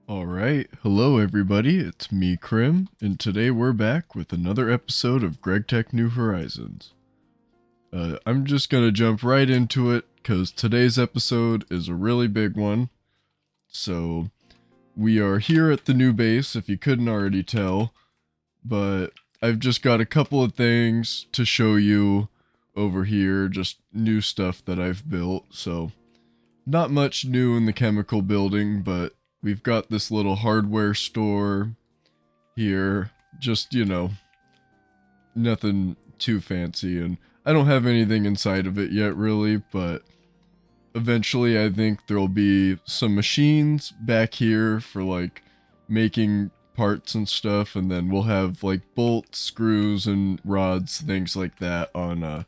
Alright, hello everybody, it's me, Krim, and today we're back with another episode of Greg Tech New Horizons. I'm just gonna jump right into it, because today's episode is a really big one. So, we are here at the new base, if you couldn't already tell, but I've just got a couple of things to show you over here, just new stuff that I've built, so not much new in the chemical building, but we've got this little hardware store here. Just, nothing too fancy. And I don't have anything inside of it yet, really, but eventually I think there'll be some machines back here for like making parts and stuff. And then we'll have like bolts, screws, and rods, things like that on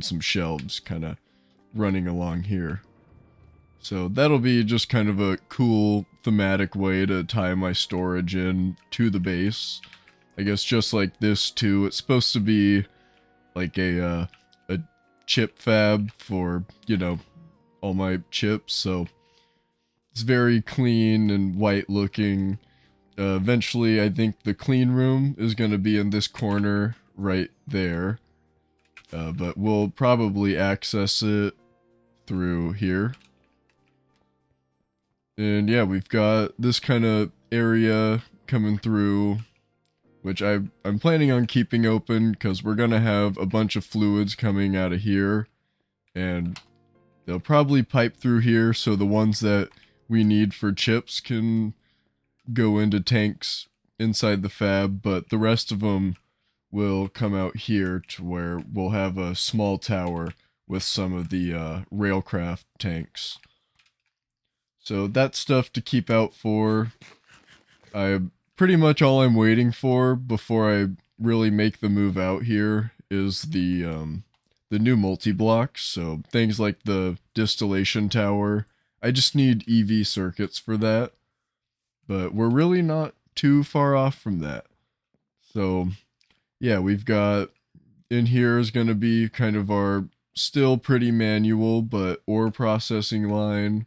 some shelves kind of running along here. So that'll be just kind of a cool thematic way to tie my storage in to the base. I guess just like this too. It's supposed to be like a chip fab for, all my chips. So it's very clean and white looking. Eventually, I think the clean room is going to be in this corner right there. But we'll probably access it through here. And yeah, we've got this kind of area coming through, which I'm planning on keeping open because we're going to have a bunch of fluids coming out of here. And they'll probably pipe through here so the ones that we need for chips can go into tanks inside the fab, but the rest of them will come out here to where we'll have a small tower with some of the railcraft tanks. So that's stuff to keep out for. Pretty much all I'm waiting for before I really make the move out here is the new multi-blocks. So things like the distillation tower. I just need EV circuits for that. But we're really not too far off from that. So yeah, we've got in here is going to be kind of our still pretty manual but ore processing line.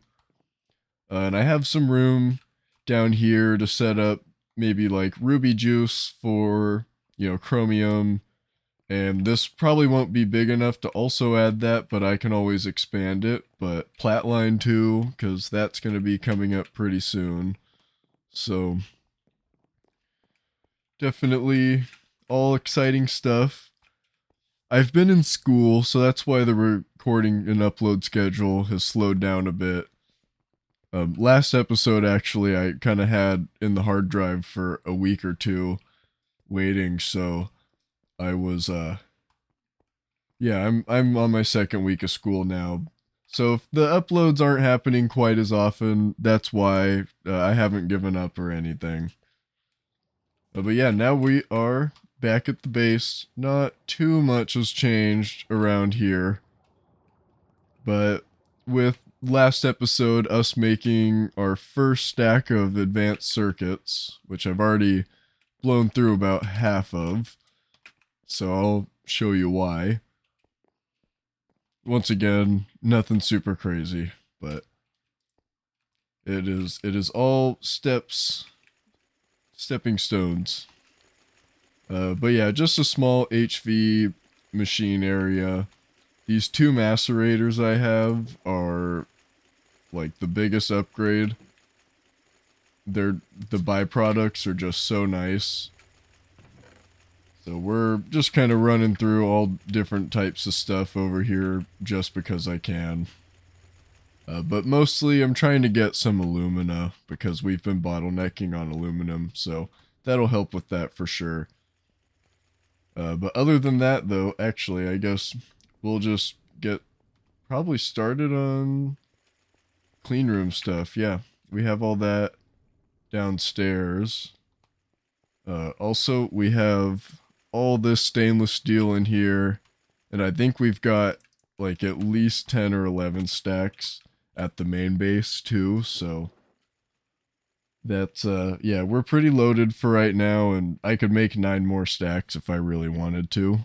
And I have some room down here to set up maybe like ruby juice for, chromium. And this probably won't be big enough to also add that, but I can always expand it. But platline too, because that's going to be coming up pretty soon. So definitely all exciting stuff. I've been in school, so that's why the recording and upload schedule has slowed down a bit. Last episode, actually, I kind of had in the hard drive for a week or two waiting, so I was, yeah, I'm on my second week of school now. So if the uploads aren't happening quite as often, that's why I haven't given up or anything. But yeah, now we are back at the base. Not too much has changed around here, but with last episode, us making our first stack of advanced circuits, which I've already blown through about half of. So I'll show you why. Once again, nothing super crazy, but it is all stepping stones. But yeah, just a small HV machine area. These two macerators I have are like the biggest upgrade. The byproducts are just so nice. So we're just kind of running through all different types of stuff over here just because I can. But mostly I'm trying to get some alumina because we've been bottlenecking on aluminum, so that'll help with that for sure. But other than that though, actually I guess we'll just get probably started on clean room stuff. Yeah, we have all that downstairs. Also, we have all this stainless steel in here, and I think we've got like at least 10 or 11 stacks at the main base too, so that's yeah, we're pretty loaded for right now, and I could make 9 more stacks if I really wanted to.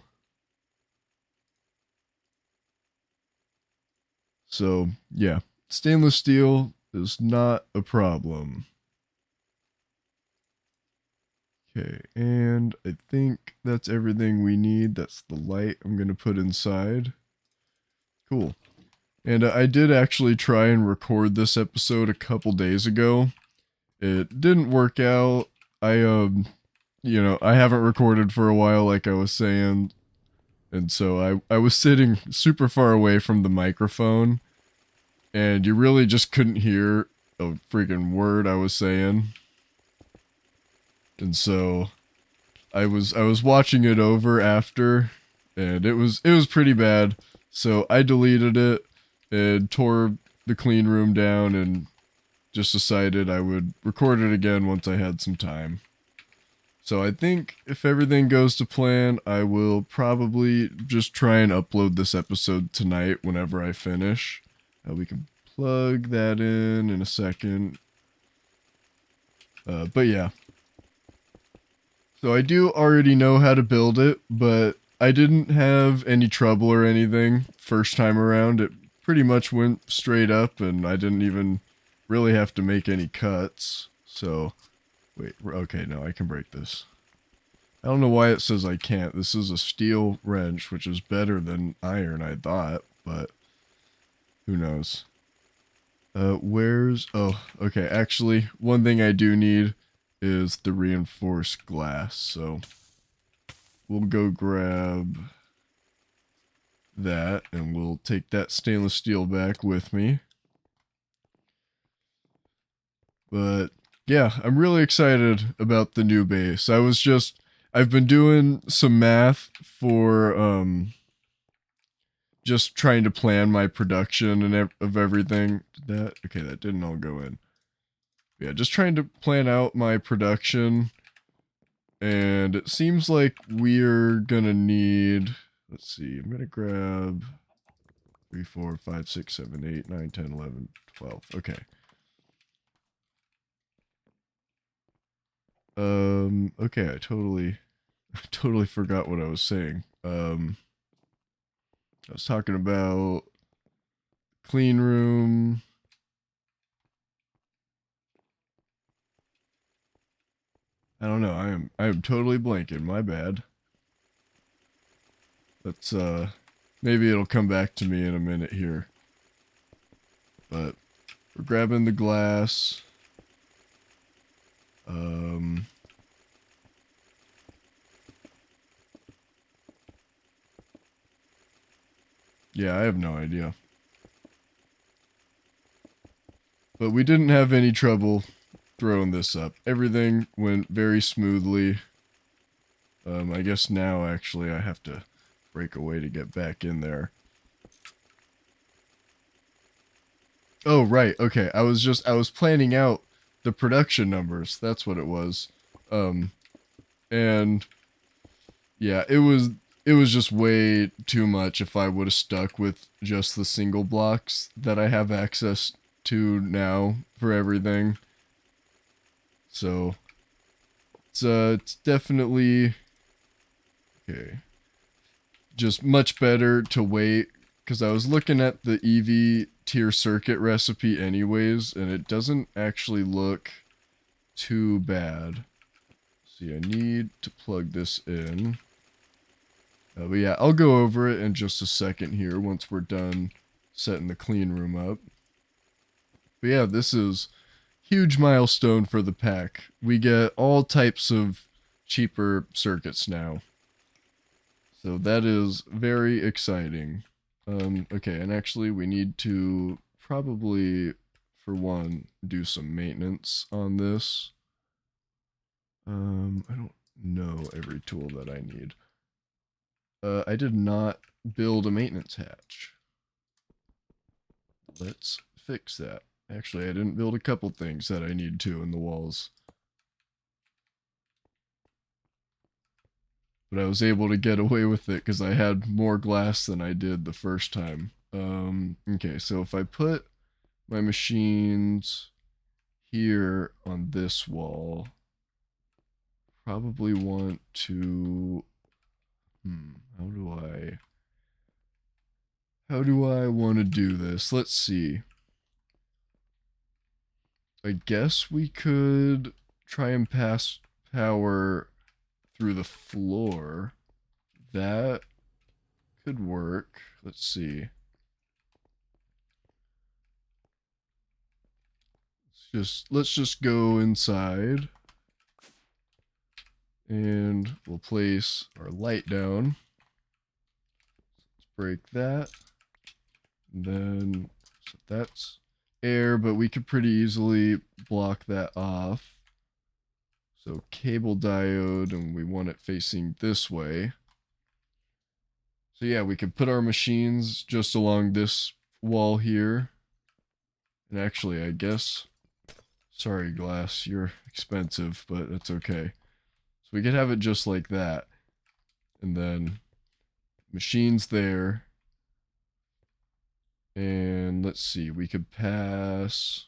So yeah, stainless steel is not a problem. Okay, and I think that's everything we need. That's the light I'm going to put inside. Cool. And I did actually try and record this episode a couple days ago. It didn't work out. I haven't recorded for a while, like I was saying. And so I was sitting super far away from the microphone, and you really just couldn't hear a freaking word I was saying. And so I was watching it over after, and it was pretty bad. So I deleted it and tore the clean room down and just decided I would record it again once I had some time. So I think if everything goes to plan, I will probably just try and upload this episode tonight whenever I finish. We can plug that in a second. But yeah. So I do already know how to build it, but I didn't have any trouble or anything first time around. It pretty much went straight up, and I didn't even really have to make any cuts. So, wait, okay, no, I can break this. I don't know why it says I can't. This is a steel wrench, which is better than iron, I thought, but who knows. Oh, okay, actually, one thing I do need is the reinforced glass, so we'll go grab that, and we'll take that stainless steel back with me. But yeah, I'm really excited about the new base. I've been doing some math for just trying to plan my production and of everything. Okay, that didn't all go in. Yeah, just trying to plan out my production, and it seems like we're gonna need, let's see, I'm gonna grab 3, 4, 5, 6, 7, 8, 9, 10, 11, 12. Okay. Okay, I totally forgot what I was saying. I was talking about clean room. I don't know. I am totally blanking. My bad. Let's maybe it'll come back to me in a minute here. But we're grabbing the glass. Yeah, I have no idea. But we didn't have any trouble throwing this up. Everything went very smoothly. I guess now actually I have to break away to get back in there. Oh, right. Okay. I was planning out the production numbers. That's what it was. And yeah, it was just way too much if I would have stuck with just the single blocks that I have access to now for everything. So it's definitely okay. Just much better to wait, because I was looking at the EV tier circuit recipe anyways, and it doesn't actually look too bad. See, I need to plug this in. But yeah, I'll go over it in just a second here once we're done setting the clean room up. But yeah, this is huge milestone for the pack. We get all types of cheaper circuits now. So that is very exciting. Okay, and actually we need to probably, for one, do some maintenance on this. I don't know every tool that I need. I did not build a maintenance hatch. Let's fix that. Actually, I didn't build a couple things that I need to in the walls. But I was able to get away with it because I had more glass than I did the first time. Okay, so if I put my machines here on this wall, probably want to, how do I want to do this? Let's see. I guess we could try and pass power through the floor. That could work. Let's see. Let's just go inside. And we'll place our light down. Let's break that. And then so that's air, but we could pretty easily block that off. So cable diode, and we want it facing this way. So yeah, we could put our machines just along this wall here. And actually, I guess, sorry glass, you're expensive, but that's okay. So we could have it just like that. And then machines there. And let's see, we could pass.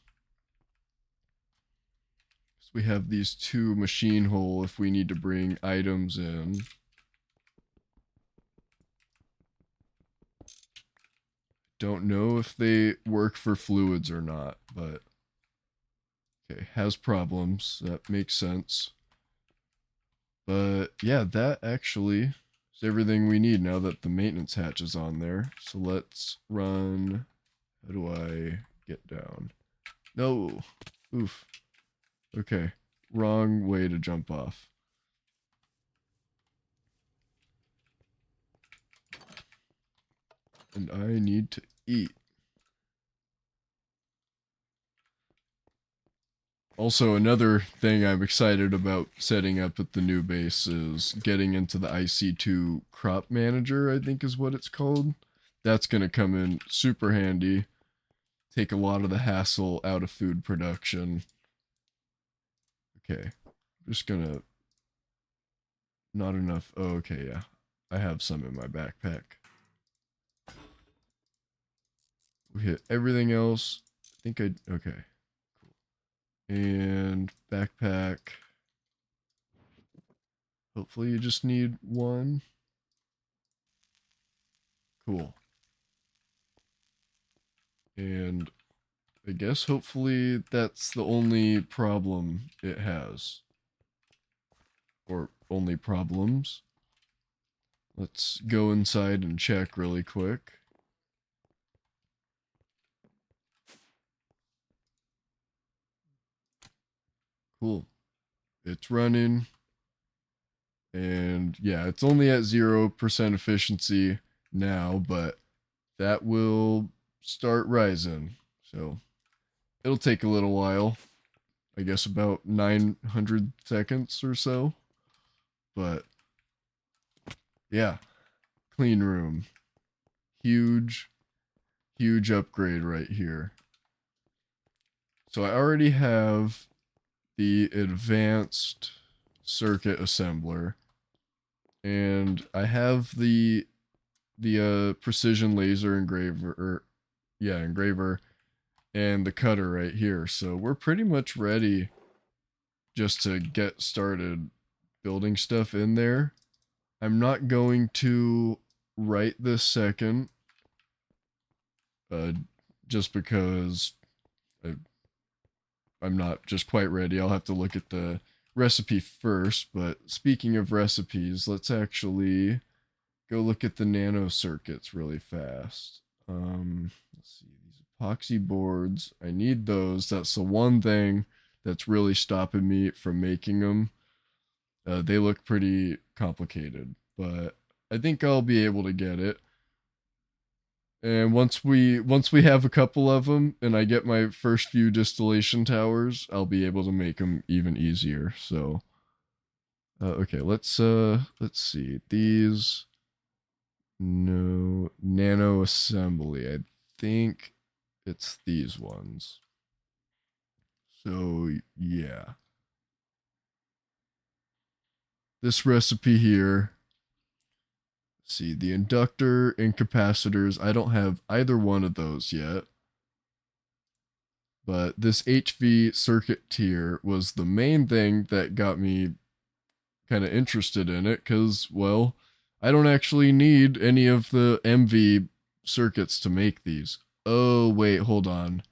So we have these two machine hole if we need to bring items in. Don't know if they work for fluids or not, but okay, has problems. That makes sense. But yeah, that actually is everything we need now that the maintenance hatch is on there. So let's run. How do I get down? No. Oof. Okay. Wrong way to jump off. And I need to eat. Also, another thing I'm excited about setting up at the new base is getting into the IC2 crop manager, I think is what it's called. That's going to come in super handy. Take a lot of the hassle out of food production. Okay, I'm just going to... Not enough. Oh, okay, yeah. I have some in my backpack. We hit everything else. I think I... Okay. And backpack. Hopefully you just need one. Cool. And I guess hopefully that's the only problem it has. Or only problems. Let's go inside and check really quick. Cool. It's running. And yeah, it's only at 0% efficiency now, but that will start rising. So it'll take a little while. I guess about 900 seconds or so. But yeah, clean room. Huge, huge upgrade right here. So I already have the advanced circuit assembler. And I have the precision laser engraver, engraver, and the cutter right here. So we're pretty much ready just to get started building stuff in there. I'm not going to right this second, just because I'm not just quite ready. I'll have to look at the recipe first. But speaking of recipes, let's actually go look at the nano circuits really fast. Let's see, these epoxy boards, I need those. That's the one thing that's really stopping me from making them. They look pretty complicated, but I think I'll be able to get it. And once we have a couple of them and I get my first few distillation towers, I'll be able to make them even easier. So okay, let's see. These no nano assembly. I think it's these ones. So yeah. This recipe here. See, the inductor and capacitors, I don't have either one of those yet. But this HV circuit tier was the main thing that got me kind of interested in it, because, well, I don't actually need any of the MV circuits to make these. Oh, wait, hold on.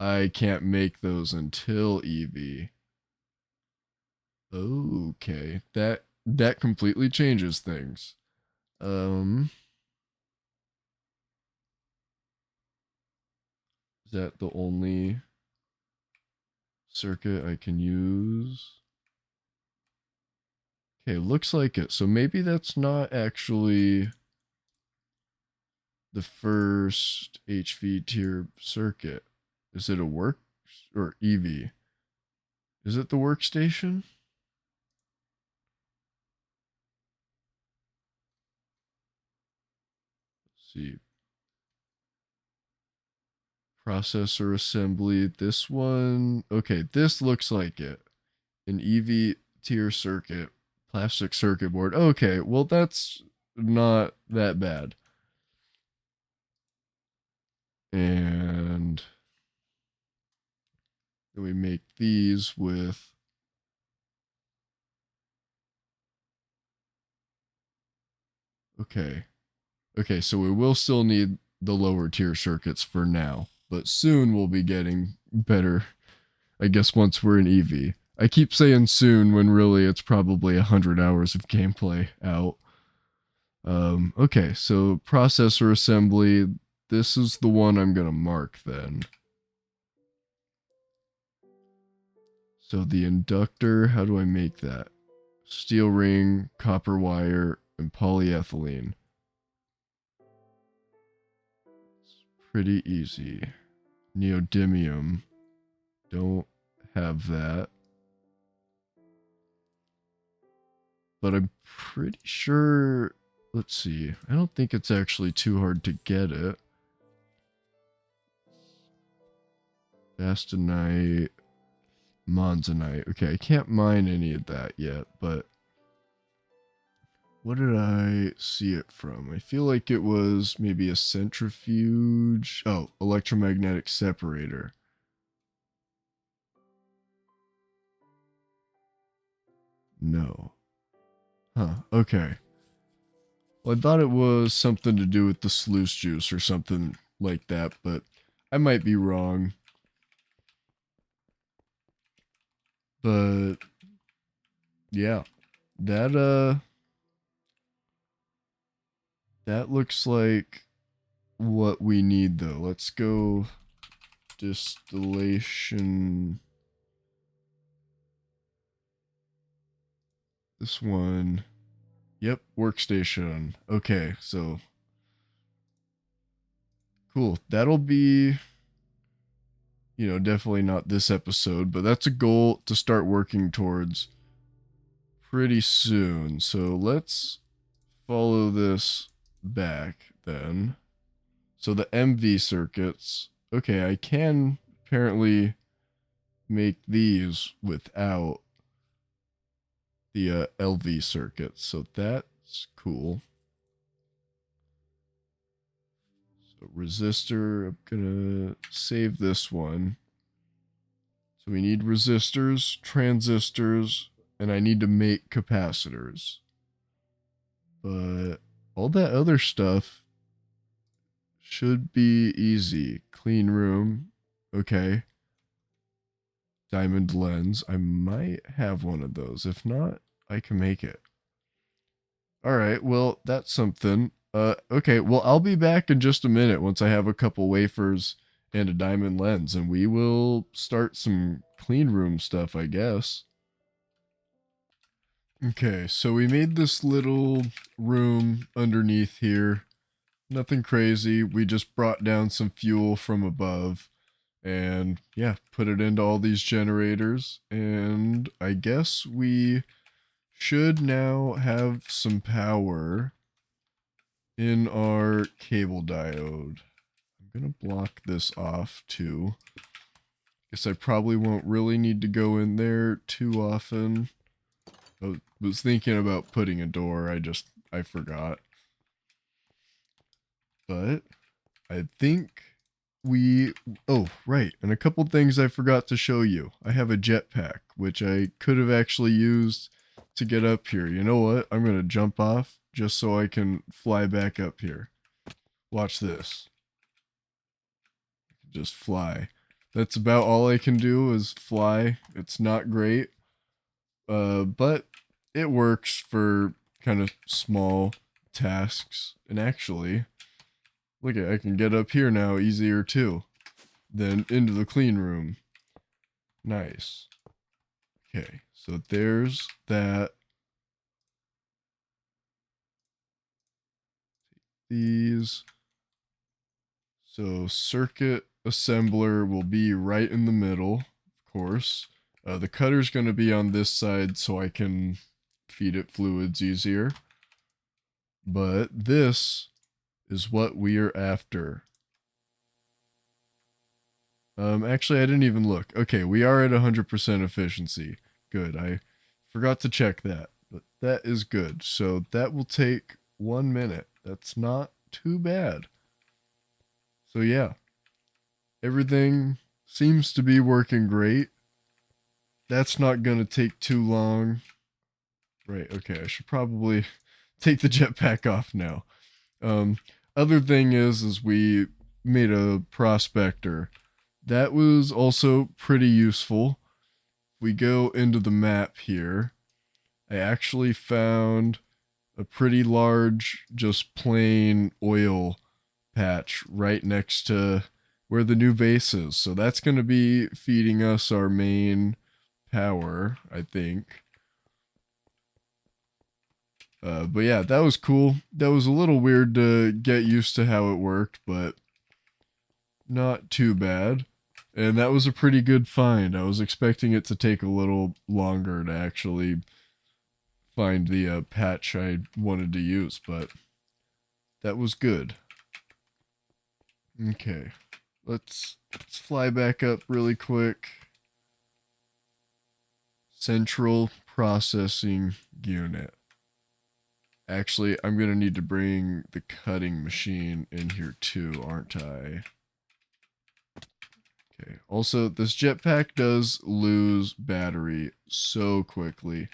I can't make those until EV. Okay, that completely changes things. Um, is that the only circuit I can use? Okay, looks like it. So maybe that's not actually the first HV tier circuit. Is it a work or EV? Is it the workstation? Let's see. Processor assembly. This one. Okay, this looks like it. An EV tier circuit. Plastic circuit board. Okay, well, that's not that bad. And then we make these with. Okay. Okay, so we will still need the lower tier circuits for now, but soon we'll be getting better, I guess, once we're in EV. I keep saying soon when really it's probably 100 hours of gameplay out. Okay, so processor assembly. This is the one I'm going to mark then. So the inductor, how do I make that? Steel ring, copper wire, and polyethylene. It's pretty easy. Neodymium. Don't have that. But I'm pretty sure. Let's see. I don't think it's actually too hard to get it. Bastonite, Monzonite. Okay, I can't mine any of that yet, but what did I see it from? I feel like it was maybe a centrifuge. Oh, electromagnetic separator. No. Huh, okay. Well, I thought it was something to do with the sluice juice or something like that, but I might be wrong. But yeah, that that looks like what we need though. Let's go distillation. This one. Yep, workstation. Okay, so cool. That'll be, definitely not this episode, but that's a goal to start working towards pretty soon. So let's follow this back then. So the MV circuits. Okay, I can apparently make these without the LV circuits. So that's cool. So resistor, I'm gonna save this one. So we need resistors, transistors, and I need to make capacitors. But all that other stuff should be easy. Clean room. Okay. Diamond lens. I might have one of those. If not, I can make it. All right. Well, that's something. Okay. Well, I'll be back in just a minute once I have a couple wafers and a diamond lens, and we will start some clean room stuff, I guess. Okay, so we made this little room underneath here. Nothing crazy. We just brought down some fuel from above and yeah, put it into all these generators. And I guess we should now have some power in our cable diode. I'm going to block this off too. Guess I probably won't really need to go in there too often. I was thinking about putting a door. I forgot. But I think oh, right. And a couple things I forgot to show you. I have a jetpack, which I could have actually used to get up here. You know what? I'm going to jump off just so I can fly back up here. Watch this. Just fly. That's about all I can do is fly. It's not great. But it works for kind of small tasks. And actually, look at, I can get up here now easier too. Then into the clean room. Nice. Okay, so there's that. These. So circuit assembler will be right in the middle, of course. The cutter's going to be on this side so I can feed it fluids easier. But this is what we are after. Actually, I didn't even look. Okay, we are at 100% efficiency. Good, I forgot to check that. But that is good. So that will take 1 minute. That's not too bad. So yeah, everything seems to be working great. That's not going to take too long. Right, okay, I should probably take the jetpack off now. Other thing is we made a prospector. That was also pretty useful. We go into the map here. I actually found a pretty large, just plain oil patch right next to where the new base is. So that's going to be feeding us our main power, I think. But yeah, that was cool. That was a little weird to get used to how it worked, but not too bad. And that was a pretty good find. I was expecting it to take a little longer to actually find the patch I wanted to use, but that was good. Okay, let's fly back up really quick. Central processing unit. Actually, I'm going to need to bring the cutting machine in here too, aren't I? Okay. Also, this jetpack does lose battery so quickly.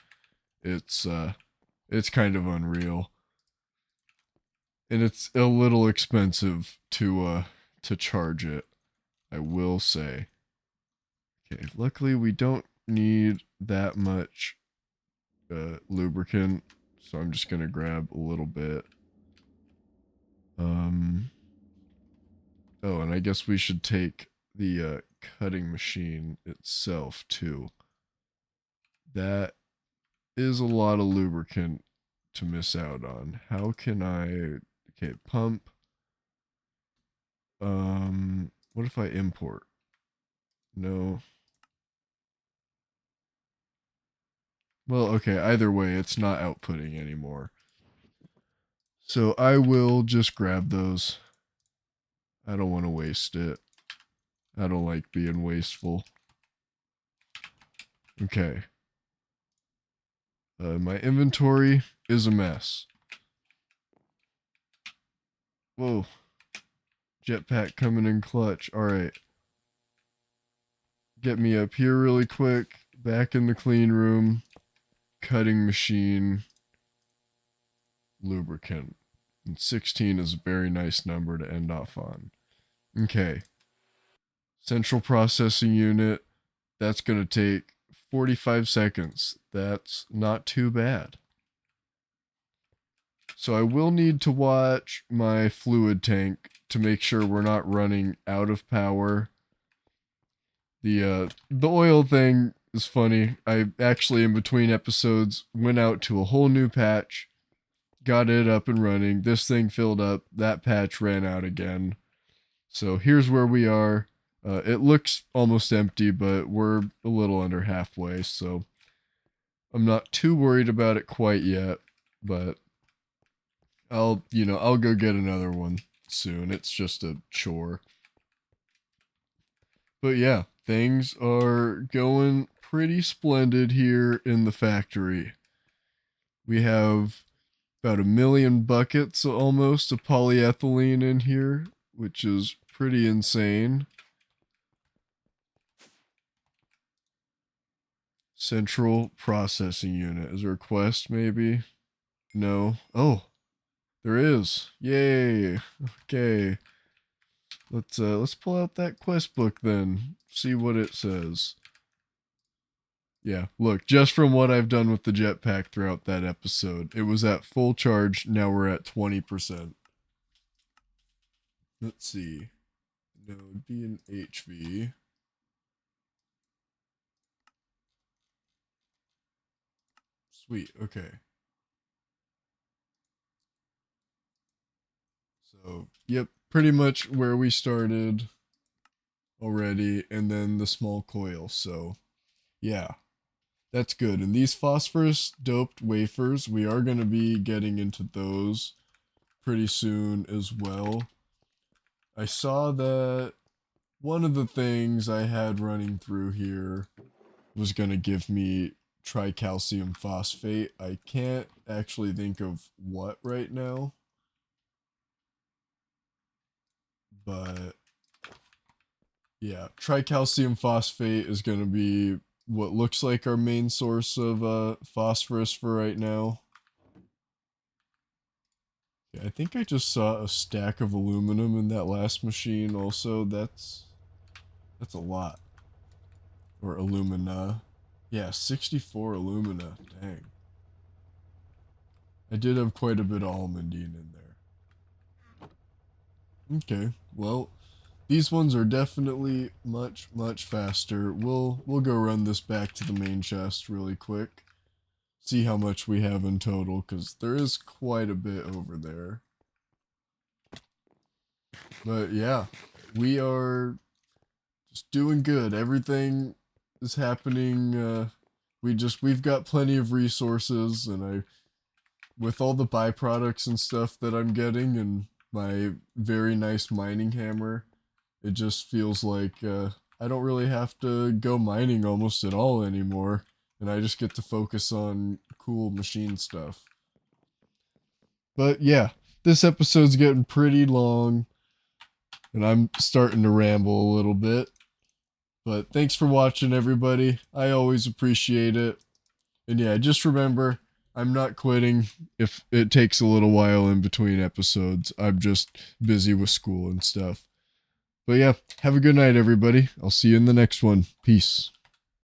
It's kind of unreal. And it's a little expensive to charge it, I will say. Okay, luckily we don't need that much lubricant, so I'm just gonna grab a little bit. Oh, and I guess we should take the cutting machine itself too. That is a lot of lubricant to miss out on. How can I... Okay, pump. What if I import? No. Well, okay, either way, it's not outputting anymore. So I will just grab those. I don't want to waste it. I don't like being wasteful. Okay. My inventory is a mess. Whoa. Jetpack coming in clutch. Alright. Get me up here really quick. Back in the clean room. Cutting machine. Lubricant. And 16 is a very nice number to end off on. Okay. Central processing unit. That's going to take 45 seconds. That's not too bad. So I will need to watch my fluid tank to make sure we're not running out of power. The oil thing is funny. I actually, in between episodes, went out to a whole new patch, got it up and running. This thing filled up. That patch ran out again. So here's where we are. It looks almost empty, but we're a little under halfway, so I'm not too worried about it quite yet, but I'll go get another one soon. It's just a chore. But yeah, things are going pretty splendid here in the factory. We have about 1 million buckets almost of polyethylene in here, which is pretty insane. Central processing unit. Is there a quest maybe? No. Oh, there is. Yay. Okay. Let's pull out that quest book then. See what it says. Yeah, look, just from what I've done with the jetpack throughout that episode, it was at full charge. Now we're at 20%. Let's see. No, D and HV. Sweet, okay. So, yep, pretty much where we started already, and then the small coil. So, yeah, that's good. And these phosphorus doped wafers, we are going to be getting into those pretty soon as well. I saw that one of the things I had running through here was going to give me tricalcium phosphate. I can't actually think of what right now, but yeah, tricalcium phosphate is going to be what looks like our main source of phosphorus for right now. Yeah, I think I just saw a stack of aluminum in that last machine also. That's a lot. Or alumina. Yeah, 64 alumina. Dang. I did have quite a bit of almandine in there. Okay, well, these ones are definitely much faster. We'll go run this back to the main chest really quick. See how much we have in total, because there is quite a bit over there. But yeah, we are just doing good. Everything is happening. We've got plenty of resources, and with all the byproducts and stuff that I'm getting, and my very nice mining hammer, it just feels like I don't really have to go mining almost at all anymore, and I just get to focus on cool machine stuff. But yeah, this episode's getting pretty long, and I'm starting to ramble a little bit. But thanks for watching, everybody. I always appreciate it. And yeah, just remember, I'm not quitting if it takes a little while in between episodes. I'm just busy with school and stuff. But yeah, have a good night, everybody. I'll see you in the next one. Peace.